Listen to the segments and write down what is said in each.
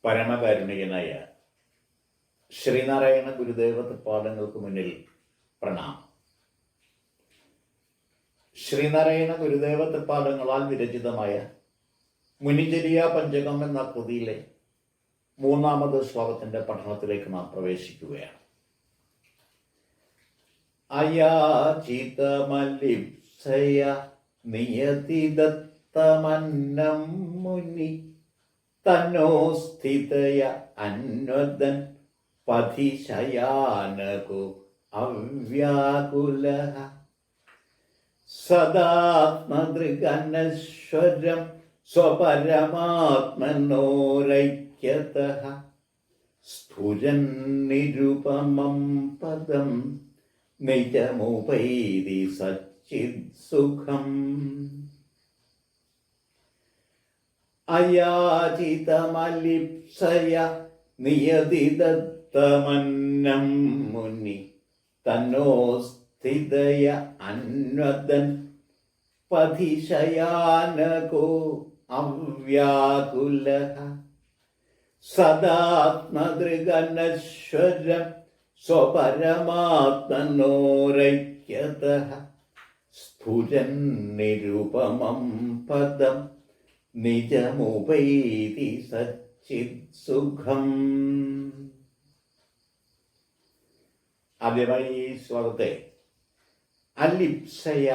പരമകാരുണികനായ ശ്രീനാരായണ ഗുരുദേവ തൃപ്പാദങ്ങൾക്ക് മുന്നിൽ പ്രണാമം. ശ്രീനാരായണ ഗുരുദേവ തൃപ്പാദങ്ങളാൽ വിരചിതമായ മുനിചര്യ പഞ്ചകം എന്ന കൃതിയിലെ 3-ാമത് ശ്ലോകത്തിന്റെ പഠനത്തിലേക്ക് നാം പ്രവേശിക്കുകയാണ്. അയാചിതമലിപ്സയ നിയതിദത്തമന്നം മുനി തന്നോ സ്ഥിതയ അന്വദൻ പഥിശയാനകോ അവ്യാകുലഃ സദാത്മദൃഗനശ്വരം സ്വപരമാത്മനോരൈക്യതഃ സ്ഫുരൻ നിരുപമം പദം നിജമുപൈതി സച്ചിത്സുഖം. അയാചിതമലിപ്സയ നിയതിദത്തമന്നം മുനി തന്നോ സ്ഥിതയ അന്വദൻ പഥിശയാനകോ അവ്യാകുലഃ സദാത്മദൃഗനശ്വരം സ്വപരമാത്മനോരൈക്യതഃ സ്ഫുരൻ നിരുപമം പദം നിജമുപൈതി സച്ചിത്സുഖം. ആദ്യമായി ഈ ശ്ലോകത്തെ അലിപ്സയ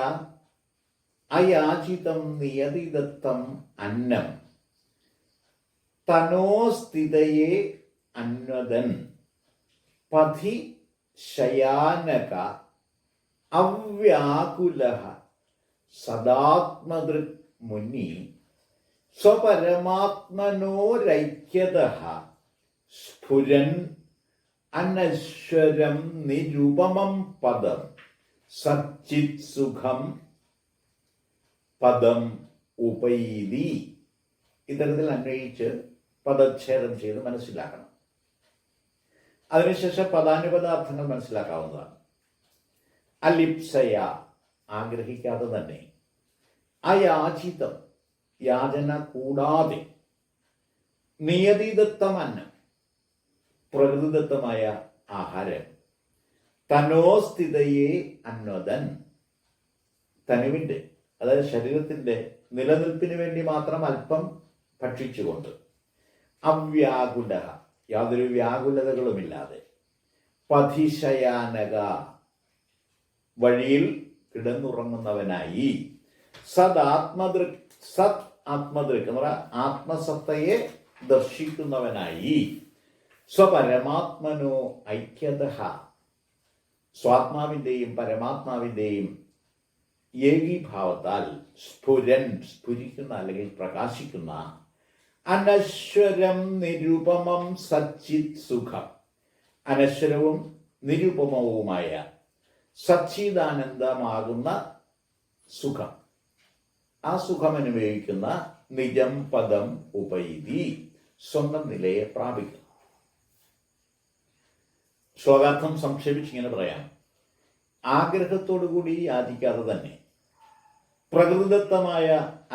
അയാചിതം നിയതിദത്തം അന്നം തനോസ്ഥിതയേ അന്വദൻ പഥി ശയാനക അവ്യാകുലഃ സദാത്മദൃക് മുനി സ്വപരമാത്മനോരൈക്യതഃ സ്ഫുരൻ അനശ്വരം നിരുപമം പദം സച്ചിത്സുഖം പദം ഉപൈതി. ഇത്തരത്തിൽ അന്വയിച്ച് പദച്ഛേദം ചെയ്ത് മനസ്സിലാക്കണം. അതിനുശേഷം പദാനുപദാർത്ഥങ്ങൾ മനസ്സിലാക്കാവുന്നതാണ്. അലിപ്സയ ആഗ്രഹിക്കാതെ തന്നെ, അയാചിതം യാചന കൂടാതെ, നിയതിദത്തമന്നം പ്രകൃതിദത്തമായ ആഹാരം, തനോസ്ഥിതയെ അന്വദൻ തനുവിൻ്റെ അതായത് ശരീരത്തിൻ്റെ നിലനിൽപ്പിന് വേണ്ടി മാത്രം അല്പം ഭക്ഷിച്ചുകൊണ്ട്, അവ്യാകുല യാതൊരു വ്യാകുലതകളുമില്ലാതെ, പഥിശയാനക വഴിയിൽ കിടന്നുറങ്ങുന്നവനായി, സത് ആത്മദൃക് എന്ന് പറയാ ആത്മസത്തയെ ദർശിക്കുന്നവനായി, സ്വപരമാത്മനോ ഐക്യതഃ സ്വാത്മാവിൻ്റെയും പരമാത്മാവിൻ്റെയും ഏകീഭാവത്താൽ സ്ഫുരിക്കുന്ന അല്ലെങ്കിൽ പ്രകാശിക്കുന്ന, അനശ്വരം നിരുപമം സച്ചിത് സുഖം അനശ്വരവും നിരുപമവുമായ സച്ചിദാനന്ദമാകുന്ന സുഖം, ആ സുഖം അനുഭവിക്കുന്ന നിജം പദം ഉപൈതി സ്വന്തം നിലയെ പ്രാപിക്കുന്നു. ശ്ലോകാർത്ഥം സംക്ഷേപിച്ചിങ്ങനെ പറയാം. ആഗ്രഹത്തോടുകൂടി യാചിക്കാതെ തന്നെ പ്രകൃതിദത്തമായ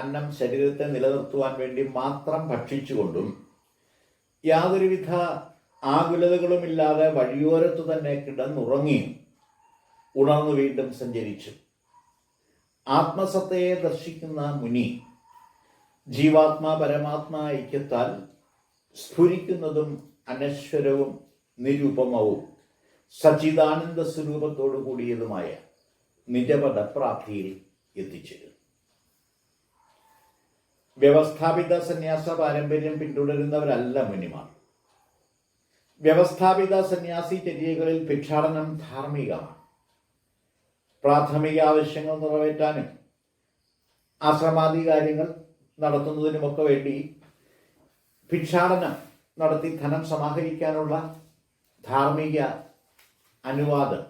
അന്നം ശരീരത്തെ നിലനിർത്തുവാൻ വേണ്ടി മാത്രം ഭക്ഷിച്ചുകൊണ്ടും യാതൊരുവിധ ആകുലതകളുമില്ലാതെ വഴിയോരത്തു തന്നെ കിടന്നുറങ്ങിയും ഉണർന്നു വീണ്ടും സഞ്ചരിച്ചു ആത്മസത്തയെ ദർശിക്കുന്ന മുനി ജീവാത്മാ പരമാത്മാ ഐക്യത്താൽ സ്ഫുരിക്കുന്നതും അനശ്വരവും നിരുപമവും സച്ചിദാനന്ദ സ്വരൂപത്തോടു കൂടിയതുമായ നിജപദപ്രാപ്തിയിൽ എത്തിച്ചേരുന്നു. വ്യവസ്ഥാപിത സന്യാസ പാരമ്പര്യം പിന്തുടരുന്നവരല്ല മുനിമാർ. വ്യവസ്ഥാപിത സന്യാസി ചര്യകളിൽ ഭിക്ഷാടനം ധാർമ്മികമാണ്. പ്രാഥമിക ആവശ്യങ്ങൾ നിറവേറ്റാനും ആശ്രമാദി കാര്യങ്ങൾ നടത്തുന്നതിനുമൊക്കെ വേണ്ടി ഭിക്ഷാടനം നടത്തി ധനം സമാഹരിക്കാനുള്ള ധാർമ്മിക അനുവാദം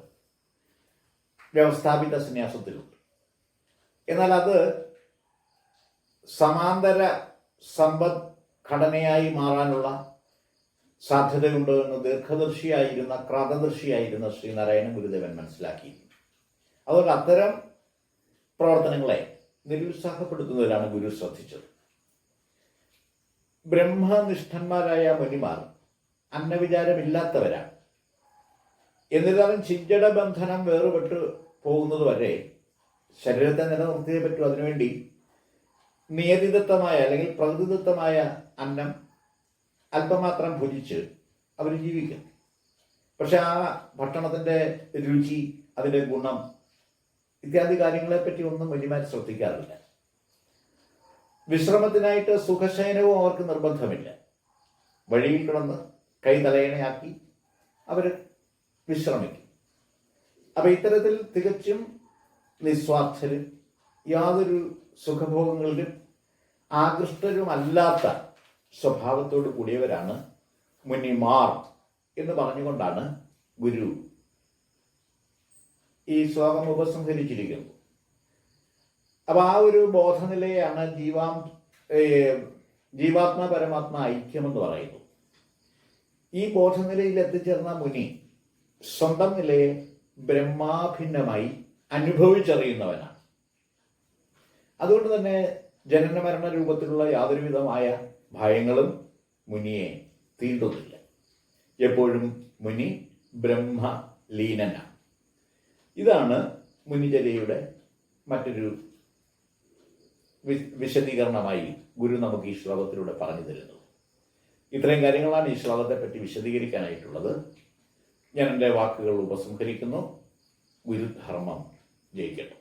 വ്യവസ്ഥാപിത സന്യാസത്തിലുണ്ട്. എന്നാൽ അത് സമാന്തര സമ്പദ്ഘടനയായി മാറാനുള്ള സാധ്യതയുണ്ട് എന്ന് ദീർഘദർശിയായിരുന്ന ക്രാതദർശിയായിരുന്ന ശ്രീനാരായണ ഗുരുദേവൻ മനസ്സിലാക്കി. അതുകൊണ്ട് അത്തരം പ്രവർത്തനങ്ങളെ നിരുത്സാഹപ്പെടുത്തുന്നതിലാണ് ഗുരു ശ്രദ്ധിച്ചത്. ബ്രഹ്മനിഷ്ഠന്മാരായ മുനിമാർ അന്നവിചാരമില്ലാത്തവരാണ്. എന്നിരുന്നാലും ചിഞ്ചട ബന്ധനം വേറുപെട്ട് പോകുന്നത് വരെ ശരീരത്തെ നിലനിർത്തിയേ പറ്റൂ. അതിനുവേണ്ടി നിയതിദത്തമായ അല്ലെങ്കിൽ പ്രകൃതിദത്തമായ അന്നം അല്പമാത്രം ഭുജിച്ച് അവർ ജീവിക്കും. പക്ഷെ ആ ഭക്ഷണത്തിൻ്റെ രുചി, അതിൻ്റെ ഗുണം ഇത്യാദി കാര്യങ്ങളെപ്പറ്റി ഒന്നും മുനിമാർ ശ്രദ്ധിക്കാറില്ല. വിശ്രമത്തിനായിട്ട് സുഖശയനവും അവർക്ക് നിർബന്ധമില്ല. വഴിയിൽ കിടന്ന് കൈ തലയണയാക്കി അവർ വിശ്രമിക്കും. അപ്പം ഇത്തരത്തിൽ തികച്ചും നിസ്വാർത്ഥരും യാതൊരു സുഖഭോഗങ്ങളിലും ആകൃഷ്ടരുമല്ലാത്ത സ്വഭാവത്തോട് കൂടിയവരാണ് മുനിമാർ എന്ന് പറഞ്ഞുകൊണ്ടാണ് ഗുരു ഈ ശ്ലോകം ഉപസംഹരിച്ചിരിക്കുന്നത്. അപ്പം ആ ഒരു ബോധനിലയാണ് ജീവാത്മ പരമാത്മ ഐക്യമെന്ന് പറയുന്നു. ഈ ബോധനിലയിൽ എത്തിച്ചേർന്ന മുനി സ്വന്തം നിലയെ ബ്രഹ്മാഭിന്നമായി അനുഭവിച്ചറിയുന്നവനാണ്. അതുകൊണ്ട് തന്നെ ജനന മരണ രൂപത്തിലുള്ള യാതൊരുവിധമായ ഭയങ്ങളും മുനിയെ തീണ്ടുന്നില്ല. എപ്പോഴും മുനി ബ്രഹ്മലീനനാണ്. ഇതാണ് മുനിചര്യയുടെ മറ്റൊരു വിശദീകരണമായി ഗുരു നമുക്ക് ഈ ശ്ലോകത്തിലൂടെ പറഞ്ഞു തരുന്നത്. ഇത്രയും കാര്യങ്ങളാണ് ഈ ശ്ലോകത്തെ പറ്റി വിശദീകരിക്കാനായിട്ടുള്ളത്. ഞാൻ എൻ്റെ വാക്കുകൾ ഉപസംഹരിക്കുന്നു. ഗുരുധർമ്മം ജയിക്കട്ടെ.